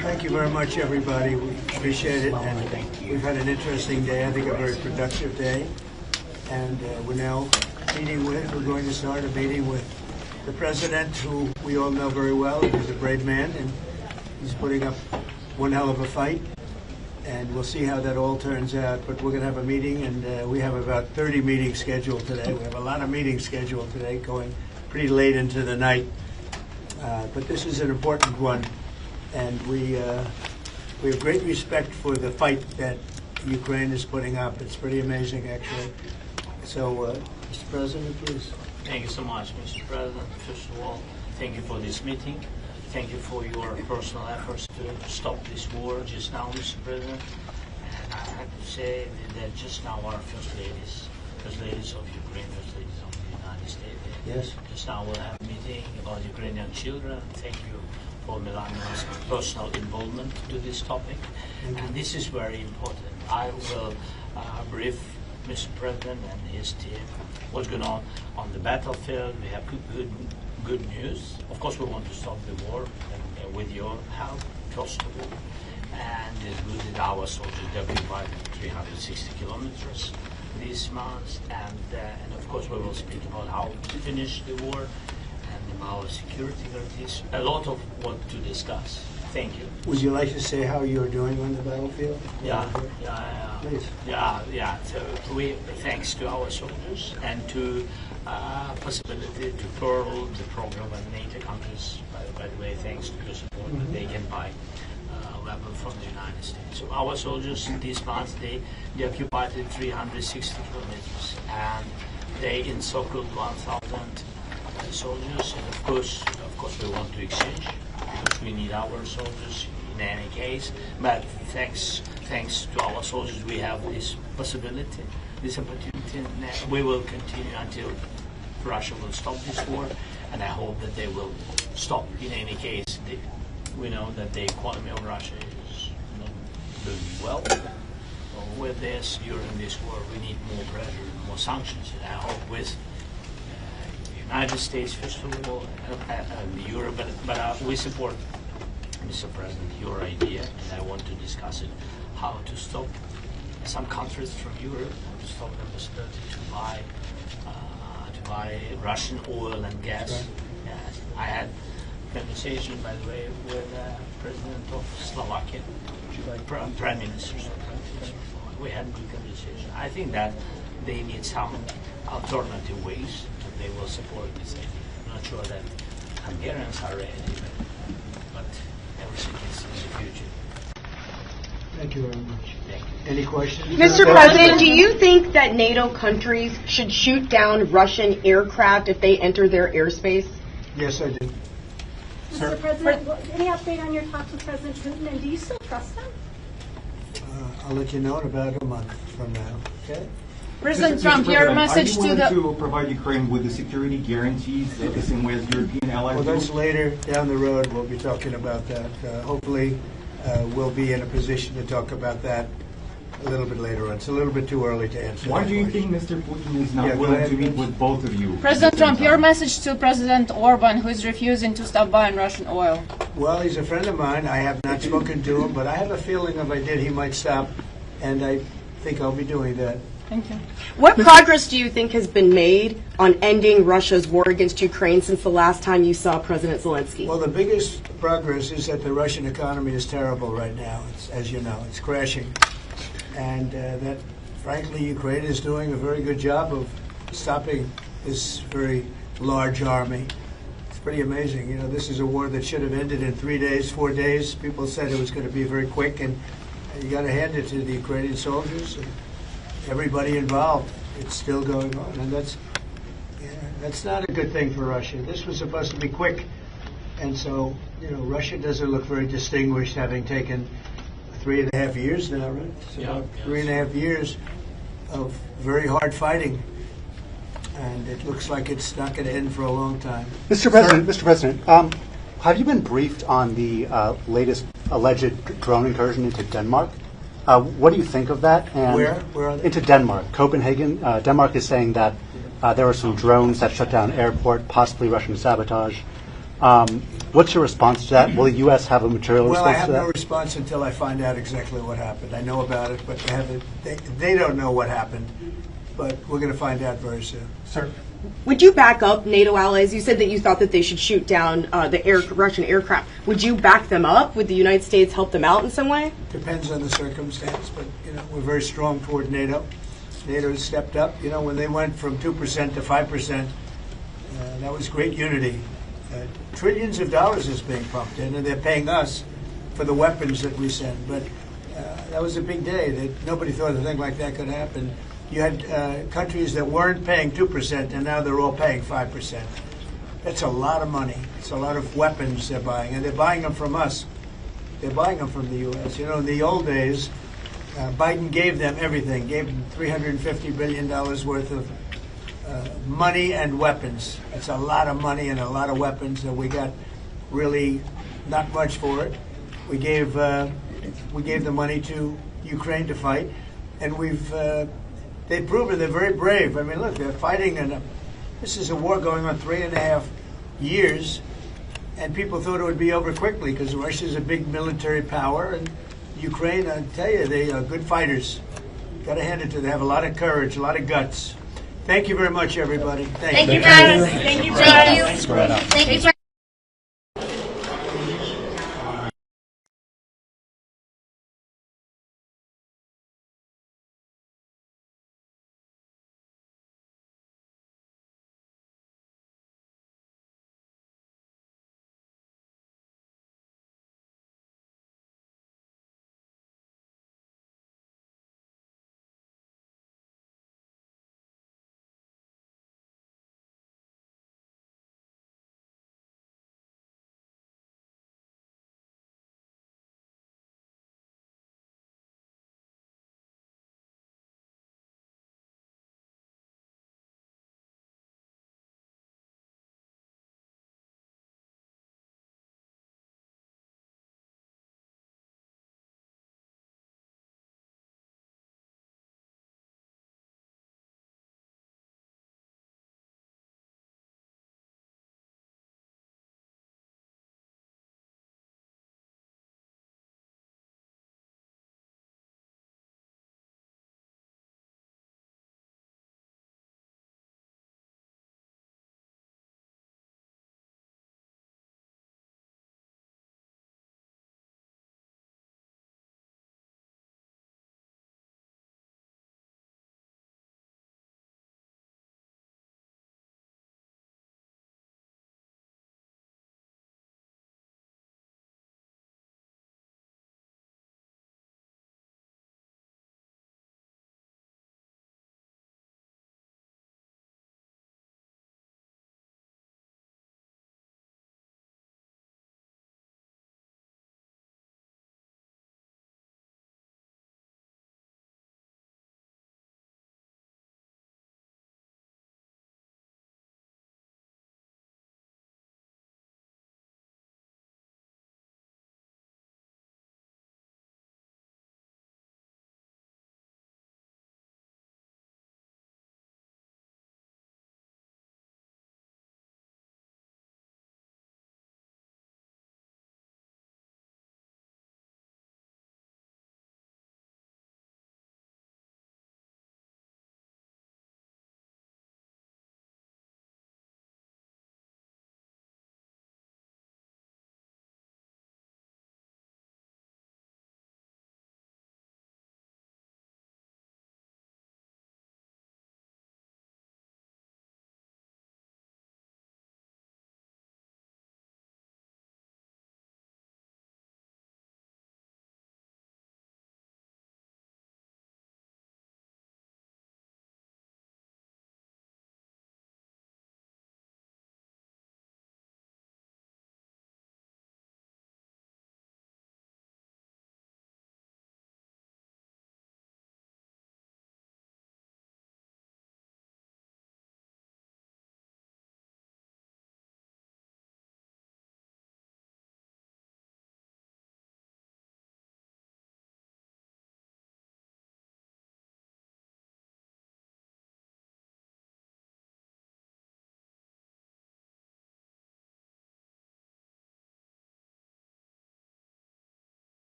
Thank you very much, everybody. We appreciate it, and we've had an interesting day. I think a very productive day, and we're now we're going to start a meeting with the president, who we all know very well. He's a brave man, and he's putting up one hell of a fight, and we'll see how that all turns out. But we're going to have a meeting, and we have about 30 meetings scheduled today. We have a lot of meetings scheduled today, going pretty late into the night. But this is an important one, and we have great respect for the fight that Ukraine is putting up. It's pretty amazing, actually. So, Mr. President, please. Thank you so much, Mr. President. First of all, thank you for this meeting. Thank you for your personal efforts to stop this war just now, Mr. President. And I have to say that just now our first ladies of Ukraine, first ladies of the United States, yes, just now we'll have a meeting about Ukrainian children. Thank you for Melania's personal involvement to this topic. And this is very important. I will brief Mr. President and his team what's going on the battlefield. We have good news. Of course, we want to stop the war, and with your help, first of all. And it's good that our soldiers occupied 360 kilometers this month. And of course, we will speak about how to finish the war and about security guarantees. A lot of what to discuss. Thank you. Would you like to say how you're doing on the battlefield? Yeah. Please. Yeah. So thanks to our soldiers and to possibility to curl the program and NATO countries. By the way, thanks to your support, they can buy weapons from the United States. So our soldiers this month they occupied 360 kilometers, and they encircled 1,000 soldiers. And of course, we want to exchange, because we need our soldiers in any case. But thanks to our soldiers, we have this possibility, this opportunity. And we will continue until Russia will stop this war, and I hope that they will stop in any case. We know that the economy of Russia is not doing well. So with this, during this war, we need more pressure, more sanctions. And I hope with United States, first of all, and Europe, but we support, Mr. President, your idea, and I want to discuss it, how to stop some countries from Europe, to stop the possibility to buy Russian oil and gas. Right. Yes. I had a conversation, by the way, with President of Slovakia, Prime Minister. We had a good conversation. I think that they need some alternative ways. They will support this idea. I'm not sure that Hungarians are ready, but everything is in the future. Thank you very much. Thank you. Any questions? Mr. President, do you think that NATO countries should shoot down Russian aircraft if they enter their airspace? Yes, I do. Mr. President, any update on your talks with President Putin, and do you still trust them? I'll let you know in about a month from now. Okay? President Trump, your message are you to the... to provide Ukraine with the security guarantees the same way as European allies Well, do? that's later down the road. We'll be talking about that. Hopefully, we'll be in a position to talk about that a little bit later on. It's a little bit too early to answer. Why that do you question. think Mr. Putin is not willing to meet with both of you? President Trump, your message to President Orban, who is refusing to stop buying Russian oil. Well, he's a friend of mine. I have not spoken to him, but I have a feeling if I did, he might stop, and I think I'll be doing that. Thank you. What progress do you think has been made on ending Russia's war against Ukraine since the last time you saw President Zelensky? Well, the biggest progress is that the Russian economy is terrible right now. As you know, it's crashing. And that, frankly, Ukraine is doing a very good job of stopping this very large army. It's pretty amazing. You know, this is a war that should have ended in 3 days, 4 days. People said it was going to be very quick, and you got to hand it to the Ukrainian soldiers and everybody involved. It's still going on, and that's not a good thing for Russia. This was supposed to be quick, and so, you know, Russia doesn't look very distinguished, having taken 3.5 years now, right? It's about 3.5 years of very hard fighting, and it looks like it's not going to end for a long time. Mr. President, have you been briefed on the latest alleged drone incursion into Denmark? What do you think of that? And Where are they? Into Denmark, Copenhagen. Denmark is saying that There were some drones that shut down an airport, possibly Russian sabotage. What's your response to that? Will the U.S. have a material Well, I response have to that? no response until I find out exactly what happened. I know about it, but they don't know what happened. But we're going to find out very soon. Sir. Would you back up NATO allies? You said that you thought that they should shoot down the Russian aircraft. Would you back them up? Would the United States help them out in some way? Depends on the circumstance, but we're very strong toward NATO. NATO has stepped up. When they went from 2% to 5%, that was great unity. Trillions of dollars is being pumped in, and they're paying us for the weapons that we send. But that was a big day. That nobody thought a thing like that could happen. You had countries that weren't paying 2%, and now they're all paying 5%. That's a lot of money. It's a lot of weapons they're buying, and they're buying them from us. They're buying them from the U.S. In the old days, Biden gave them everything, gave them $350 billion worth of money and weapons. It's a lot of money and a lot of weapons, and we got really not much for it. We gave the money to Ukraine to fight, and they've proven they're very brave. I mean, look, they're fighting, and this is a war going on 3.5 years, and people thought it would be over quickly because Russia's a big military power, and Ukraine, I tell you, they are good fighters. Got to hand it to them. They have a lot of courage, a lot of guts. Thank you very much, everybody. Thank you, guys. Thank you, guys. Thank you.